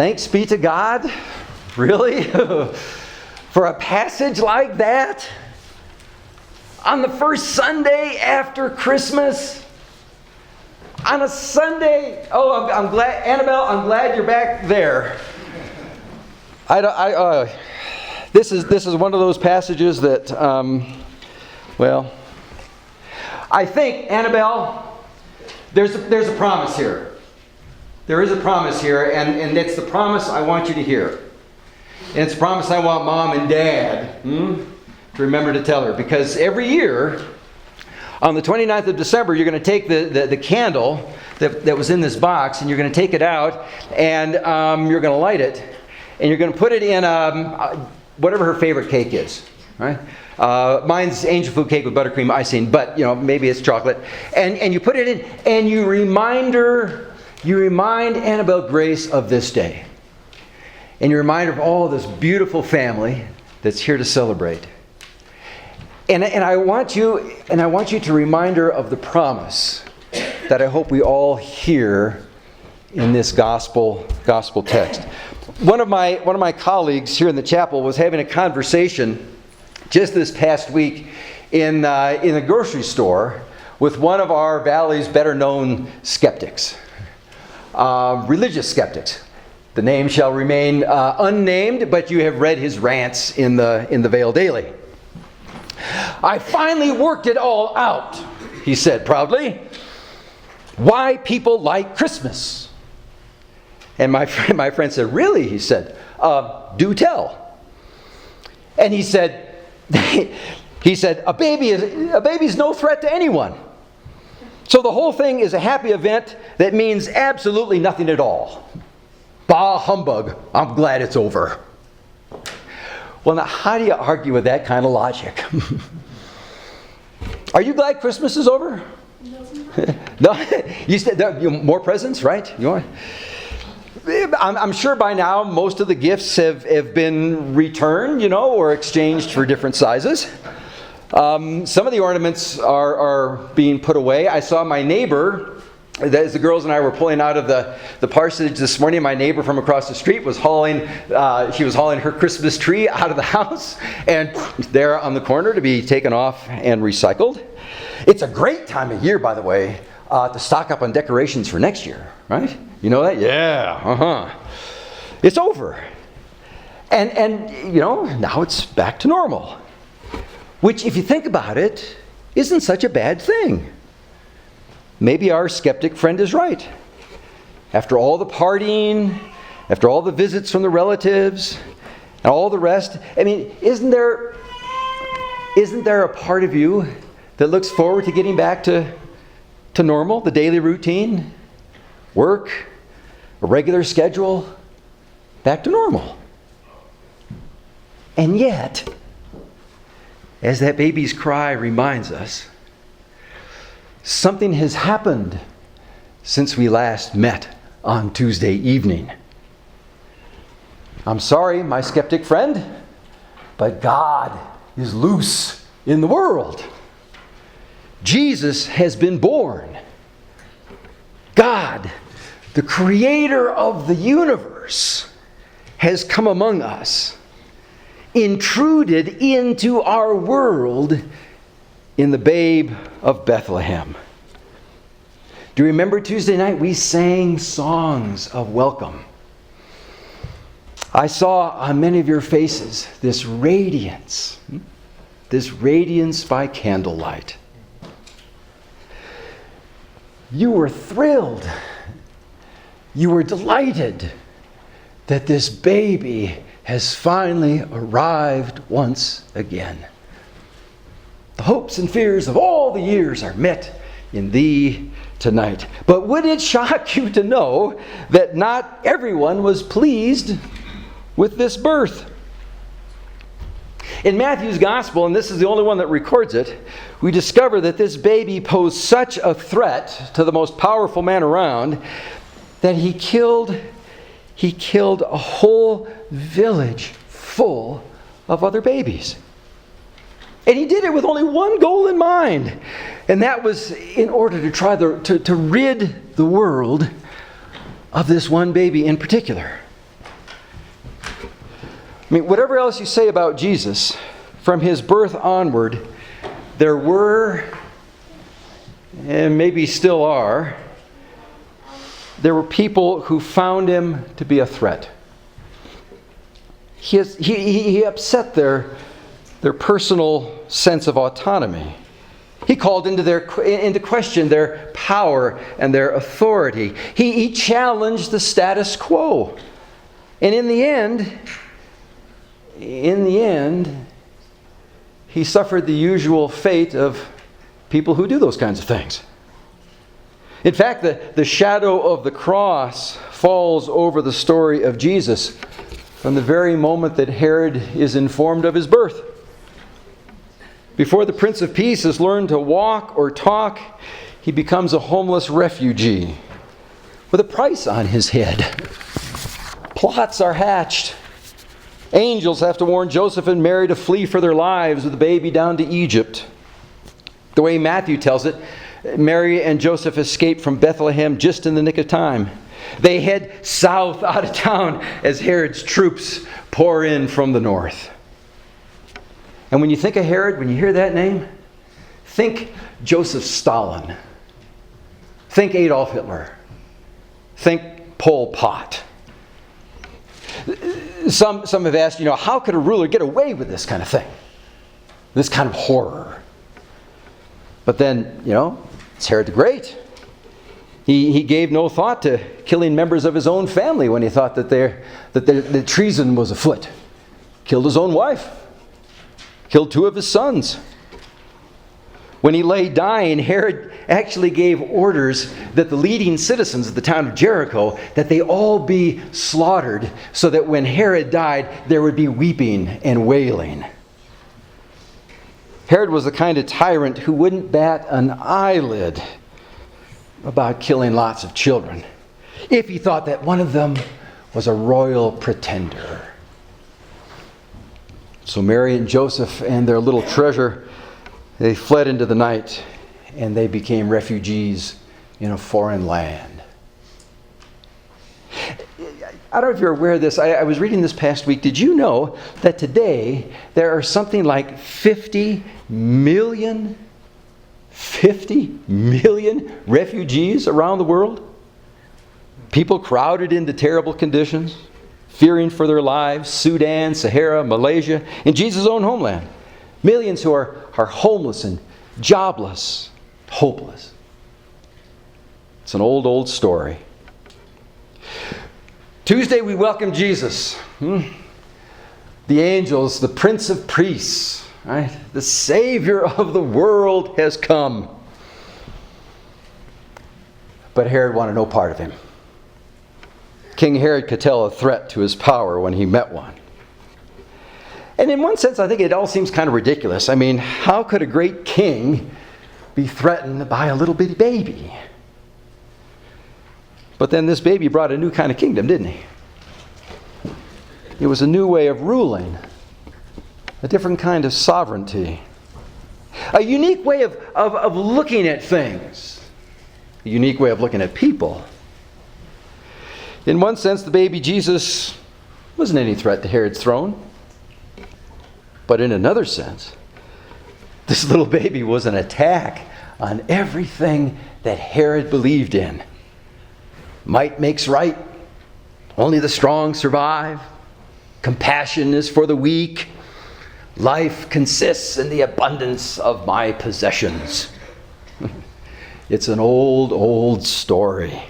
Thanks be to God? Really? For a passage like that? On the first Sunday after Christmas? On a Sunday? Oh, I'm glad, Annabelle, I'm glad you're back there. This is one of those passages that, I think, Annabelle, there's a promise here. There is a promise here, and it's the promise I want you to hear. And it's a promise I want Mom and Dad to remember to tell her. Because every year, on the 29th of December, you're going to take the candle that was in this box, and you're going to take it out, and you're going to light it, and you're going to put it in whatever her favorite cake is. Right? Mine's angel food cake with buttercream icing, but maybe it's chocolate. And you put it in, and you remind Annabelle Grace of this day. And you remind her of all this beautiful family that's here to celebrate. And I want you to remind her of the promise that I hope we all hear in this gospel text. One of my colleagues here in the chapel was having a conversation just this past week in a grocery store with one of our valley's better known skeptics. Religious skeptics. The name shall remain unnamed, but you have read his rants in the Vale Daily. I finally worked it all out, he said proudly. Why people like Christmas. And my friend said, really? He said, do tell. And he said, a baby's no threat to anyone. So the whole thing is a happy event that means absolutely nothing at all. Bah humbug, I'm glad it's over. Well, now how do you argue with that kind of logic? Are you glad Christmas is over? No. You said more presents, right? I'm sure by now most of the gifts have been returned, or exchanged for different sizes. Some of the ornaments are being put away. I saw my neighbor, as the girls and I were pulling out of the parsonage this morning, my neighbor from across the street was hauling her Christmas tree out of the house and there on the corner to be taken off and recycled. It's a great time of year, by the way, to stock up on decorations for next year, right? You know that? Yeah, It's over. And now it's back to normal. Which, if you think about it, isn't such a bad thing. Maybe our skeptic friend is right. After all the partying, after all the visits from the relatives, and all the rest, isn't there a part of you that looks forward to getting back to normal, the daily routine, work, a regular schedule, back to normal? And yet, as that baby's cry reminds us, something has happened since we last met on Tuesday evening. I'm sorry, my skeptic friend, but God is loose in the world. Jesus has been born. God, the creator of the universe, has come among us, intruded into our world in the babe of Bethlehem. Do you remember Tuesday night? We sang songs of welcome. I saw on many of your faces this radiance by candlelight. You were thrilled. You were delighted that this baby has finally arrived once again. The hopes and fears of all the years are met in thee tonight. But would it shock you to know that not everyone was pleased with this birth? In Matthew's gospel, and this is the only one that records it, we discover that this baby posed such a threat to the most powerful man around that he killed a whole village full of other babies. And he did it with only one goal in mind, and that was in order to try to rid the world of this one baby in particular. I mean, whatever else you say about Jesus, from his birth onward, there were, and maybe still are, there were people who found him to be a threat. He upset their personal sense of autonomy. He called into question their power and their authority. He challenged the status quo. And in the end, he suffered the usual fate of people who do those kinds of things. In fact, the shadow of the cross falls over the story of Jesus from the very moment that Herod is informed of his birth. Before the Prince of Peace has learned to walk or talk, he becomes a homeless refugee with a price on his head. Plots are hatched. Angels have to warn Joseph and Mary to flee for their lives with the baby down to Egypt. The way Matthew tells it, Mary and Joseph escape from Bethlehem just in the nick of time. They head south out of town as Herod's troops pour in from the north. And when you think of Herod, when you hear that name, think Joseph Stalin. Think Adolf Hitler. Think Pol Pot. Some have asked, how could a ruler get away with this kind of thing? This kind of horror. But then, it's Herod the Great. He gave no thought to killing members of his own family when he thought that treason was afoot. Killed his own wife. Killed 2 of his sons. When he lay dying, Herod actually gave orders that the leading citizens of the town of Jericho, that they all be slaughtered, so that when Herod died, there would be weeping and wailing. Herod was the kind of tyrant who wouldn't bat an eyelid about killing lots of children if he thought that one of them was a royal pretender. So Mary and Joseph and their little treasure, they fled into the night and they became refugees in a foreign land. I don't know if you're aware of this. I was reading this past week. Did you know that today there are something like 50 million refugees around the world? People crowded into terrible conditions, fearing for their lives. Sudan, Sahara, Malaysia, in Jesus' own homeland. Millions who are homeless and jobless, hopeless. It's an old story. Tuesday we welcome Jesus. The angels, the Prince of Priests, right? The Savior of the world has come. But Herod wanted no part of him. King Herod could tell a threat to his power when he met one. And in one sense, I think it all seems kind of ridiculous. I mean, how could a great king be threatened by a little bitty baby? But then this baby brought a new kind of kingdom, didn't he? It was a new way of ruling, a different kind of sovereignty, a unique way of looking at things, a unique way of looking at people. In one sense, the baby Jesus wasn't any threat to Herod's throne. But in another sense, this little baby was an attack on everything that Herod believed in. Might makes right. Only the strong survive. Compassion is for the weak. Life consists in the abundance of my possessions. It's an old story.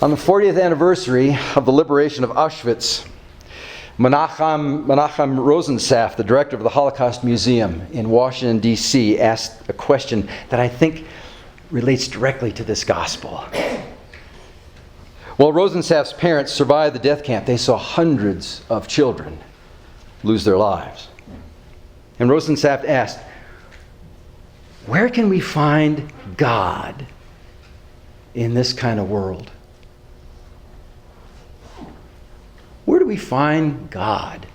On the 40th anniversary of the liberation of Auschwitz, Menachem Rosensaf, the director of the Holocaust Museum in Washington, D.C., asked a question that I think relates directly to this gospel. While Rosensaf's parents survived the death camp, they saw hundreds of children lose their lives. And Rosensaf asked, where can we find God in this kind of world? Where do we find God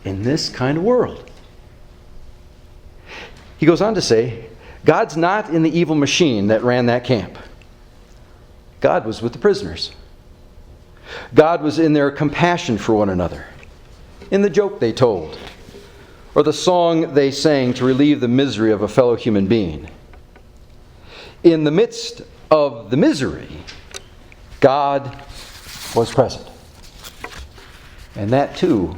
in this kind of world? He goes on to say, God's not in the evil machine that ran that camp. God was with the prisoners. God was in their compassion for one another, in the joke they told, or the song they sang to relieve the misery of a fellow human being. In the midst of the misery, God was present. And that too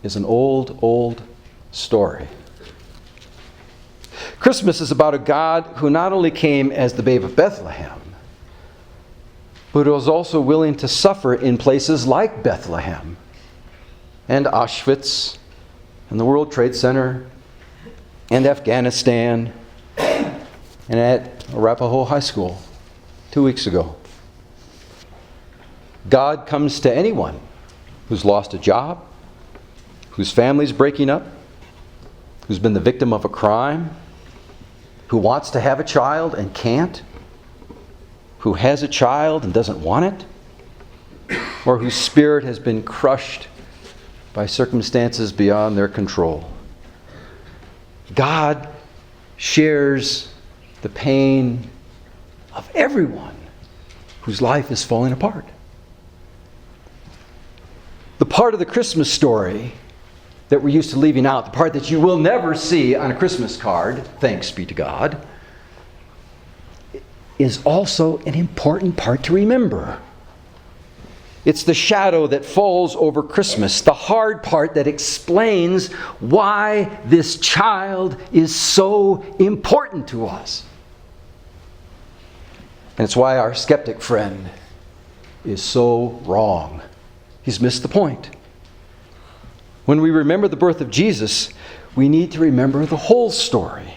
is an old, old story. Christmas is about a God who not only came as the babe of Bethlehem, but was also willing to suffer in places like Bethlehem and Auschwitz and the World Trade Center and Afghanistan and at Arapahoe High School 2 weeks ago. God comes to anyone who's lost a job, whose family's breaking up, who's been the victim of a crime, who wants to have a child and can't, who has a child and doesn't want it, or whose spirit has been crushed by circumstances beyond their control. God shares the pain of everyone whose life is falling apart. The part of the Christmas story that we're used to leaving out, the part that you will never see on a Christmas card, thanks be to God, is also an important part to remember. It's the shadow that falls over Christmas, the hard part that explains why this child is so important to us. And it's why our skeptic friend is so wrong. He's missed the point. When we remember the birth of Jesus, we need to remember the whole story.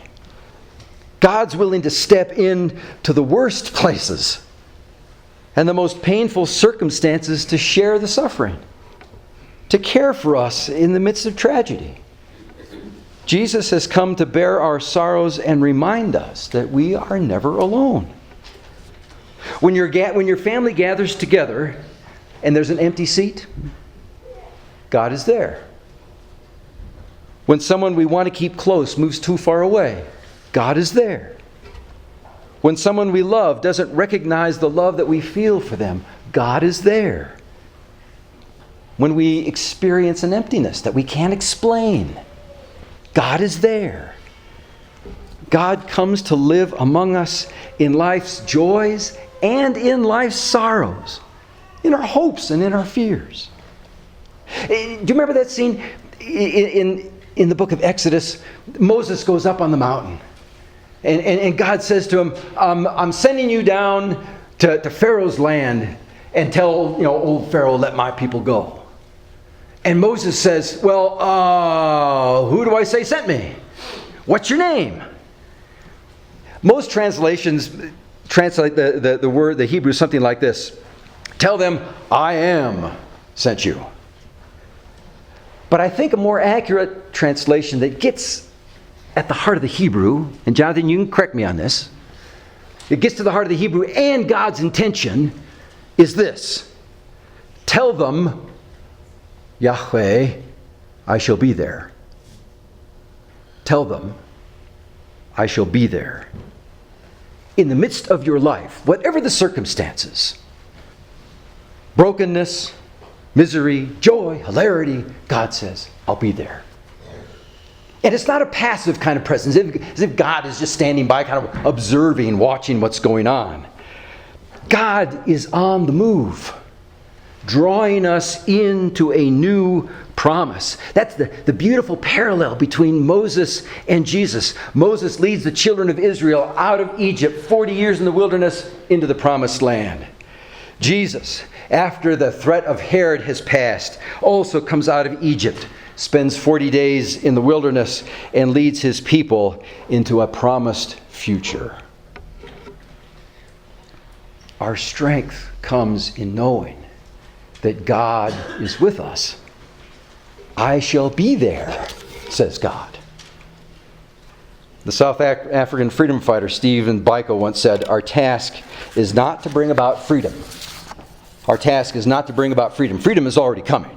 God's willing to step in to the worst places and the most painful circumstances to share the suffering, to care for us in the midst of tragedy. Jesus has come to bear our sorrows and remind us that we are never alone. When your family gathers together and there's an empty seat, God is there. When someone we want to keep close moves too far away, God is there. When someone we love doesn't recognize the love that we feel for them, God is there. When we experience an emptiness that we can't explain, God is there. God comes to live among us in life's joys and in life's sorrows, in our hopes and in our fears. Do you remember that scene in the book of Exodus? Moses goes up on the mountain. And God says to him, I'm sending you down to Pharaoh's land and tell old Pharaoh, let my people go. And Moses says, well, who do I say sent me? What's your name? Most translations translate the word, the Hebrew, something like this. Tell them, I am sent you. But I think a more accurate translation that gets at the heart of the Hebrew, and Jonathan, you can correct me on this, it gets to the heart of the Hebrew and God's intention is this. Tell them, Yahweh, I shall be there. Tell them, I shall be there. In the midst of your life, whatever the circumstances, brokenness, misery, joy, hilarity, God says, I'll be there. And it's not a passive kind of presence, as if God is just standing by, kind of observing, watching what's going on. God is on the move, drawing us into a new promise. That's the beautiful parallel between Moses and Jesus. Moses leads the children of Israel out of Egypt, 40 years in the wilderness, into the promised land. Jesus, after the threat of Herod has passed, also comes out of Egypt, spends 40 days in the wilderness, and leads his people into a promised future. Our strength comes in knowing that God is with us. I shall be there, says God. The South African freedom fighter Stephen Biko once said, our task is not to bring about freedom. Our task is not to bring about freedom. Freedom is already coming.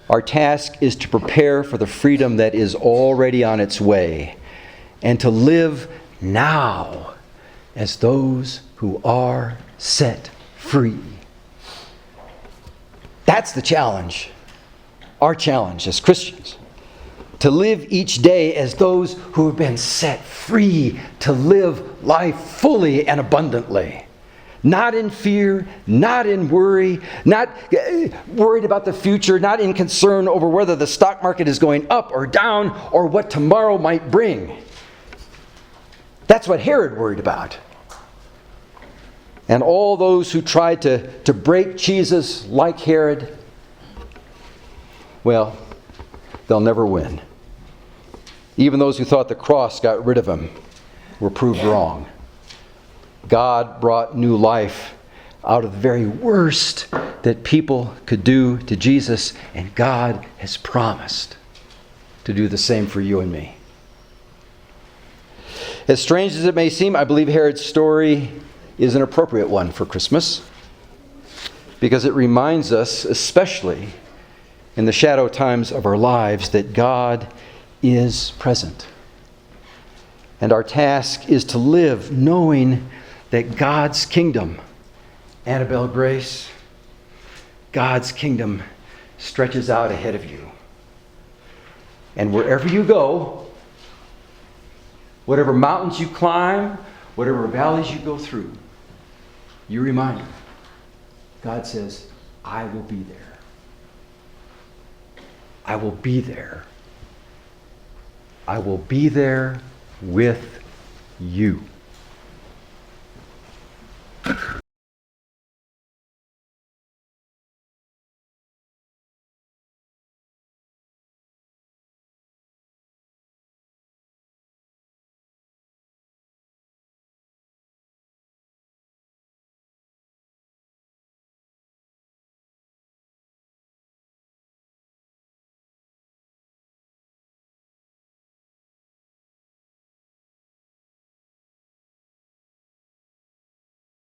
Our task is to prepare for the freedom that is already on its way and to live now as those who are set free. that's the challenge, our challenge as Christians. To live each day as those who have been set free to live life fully and abundantly. Not in fear, not in worry, not worried about the future, not in concern over whether the stock market is going up or down or what tomorrow might bring. That's what Herod worried about. And all those who tried to break Jesus like Herod, well, they'll never win. Even those who thought the cross got rid of him were proved wrong. God brought new life out of the very worst that people could do to Jesus, and God has promised to do the same for you and me. As strange as it may seem, I believe Herod's story is an appropriate one for Christmas, because it reminds us, especially in the shadow times of our lives, that God is present. And our task is to live knowing that God's kingdom, Annabelle Grace, God's kingdom stretches out ahead of you. And wherever you go, whatever mountains you climb, whatever valleys you go through, you remind him, God says, I will be there. I will be there. I will be there with you.